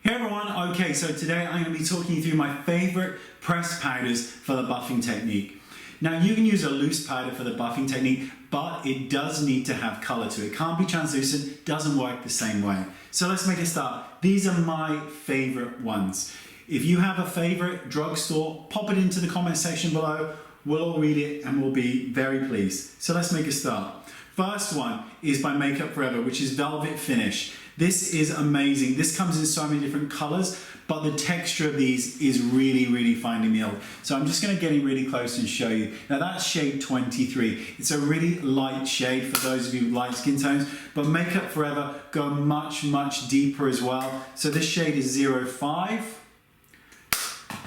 Hey everyone, okay, so today I'm going to be talking you through my favorite pressed powders for the buffing technique. Now you can use a loose powder for the buffing technique, but it does need to have color to it. It can't be translucent, doesn't work the same way. So let's make a start. These are my favorite ones. If you have a favorite drugstore, pop it into the comment section below. We'll all read it and we'll be very pleased. So let's make a start. First one is by Makeup Forever, which is Velvet Finish. This is amazing. This comes in so many different colors, but the texture of these is really finely milled. So I'm just going to get in really close and show you. Now that's shade 23. It's a really light shade for those of you with light skin tones, but Makeup Forever go much deeper as well. So this shade is 05.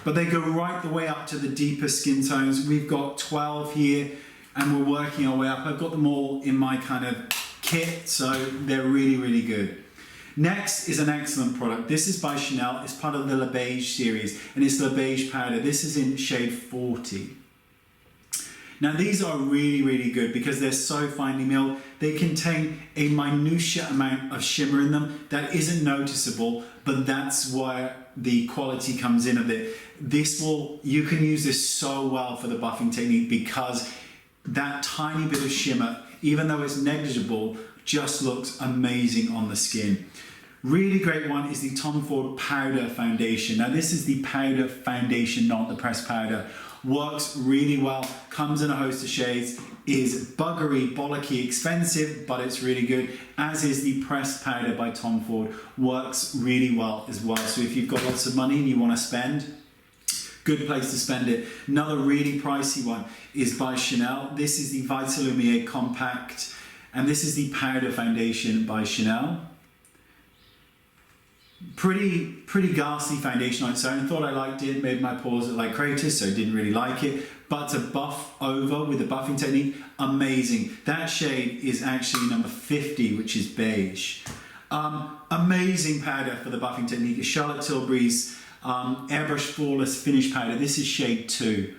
But they go right the way up to the deeper skin tones. We've got 12 here and we're working our way up. I've got them all in my kind of kit, so they're really good. Next is an excellent product. This is by Chanel. It's part of the Beige series and it's the Beige powder. This is in shade 40. Now these are really good because they're so finely milled. They contain a minutiate amount of shimmer in them that isn't noticeable, but that's where the quality comes in of it. You can use this so well for the buffing technique because that tiny bit of shimmer, even though it's negligible, just looks amazing on the skin. Really great one is the Tom Ford Powder Foundation. Now this is the powder foundation, not the pressed powder. Works really well, comes in a host of shades, is buggery, bollocky, expensive, but it's really good, as is the pressed powder by Tom Ford. Works really well as well. So if you've got lots of money and you want to spend, good place to spend it. Another really pricey one is by Chanel. This is the Vital Lumiere Compact, and this is the powder foundation by Chanel. Pretty ghastly foundation on its own. Thought I liked it, made my pores look like craters, so didn't really like it. But to buff over with the buffing technique, amazing. That shade is actually number 50, which is Beige. Amazing powder for the buffing technique. It's Charlotte Tilbury's Airbrush Flawless Finish Powder. This is shade 2.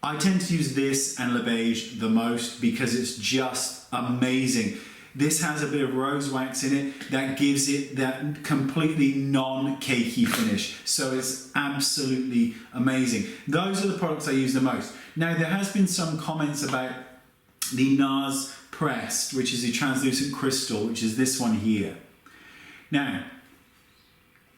I tend to use this and Le Beige the most because it's just amazing. This has a bit of rose wax in it that gives it that completely non-cakey finish. So it's absolutely amazing. Those are the products I use the most. Now there has been some comments about the Nars Pressed, which is a translucent crystal, which is this one here. Now,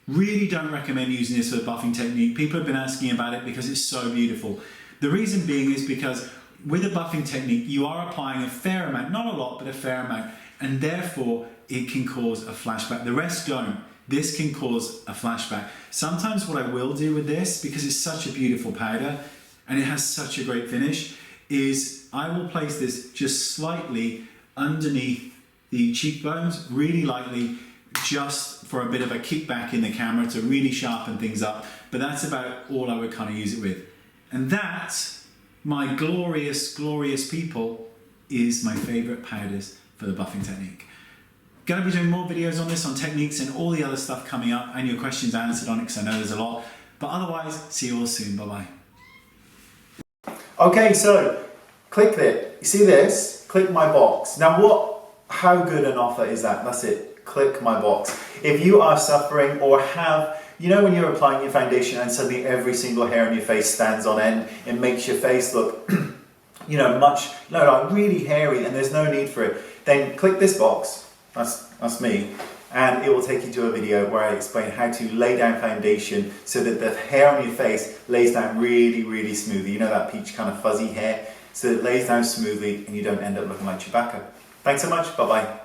really don't recommend using this for the buffing technique. People have been asking about it because it's so beautiful. The reason being is because with a buffing technique, you are applying a fair amount, not a lot, but a fair amount, and therefore it can cause a flashback. The rest don't. This can cause a flashback. Sometimes what I will do with this, because it's such a beautiful powder and it has such a great finish, is I will place this just slightly underneath the cheekbones, really lightly, just for a bit of a kickback in the camera to really sharpen things up. But that's about all I would kind of use it with. And that, my glorious people, is my favorite powders for the buffing technique. Gonna be doing more videos on this, on techniques and all the other stuff coming up, and your questions answered on it, because I know there's a lot. But otherwise, see you all soon. Bye-bye. Okay, so click it. You see this? Click my box. Now how good an offer is that? That's it. Click my box. If you are suffering or have, you know when you're applying your foundation and suddenly every single hair on your face stands on end, it makes your face look like really hairy and there's no need for it, then click this box, that's me, and it will take you to a video where I explain how to lay down foundation so that the hair on your face lays down really smoothly. You know that peach kind of fuzzy hair? So it lays down smoothly and you don't end up looking like Chewbacca. Thanks so much, bye bye.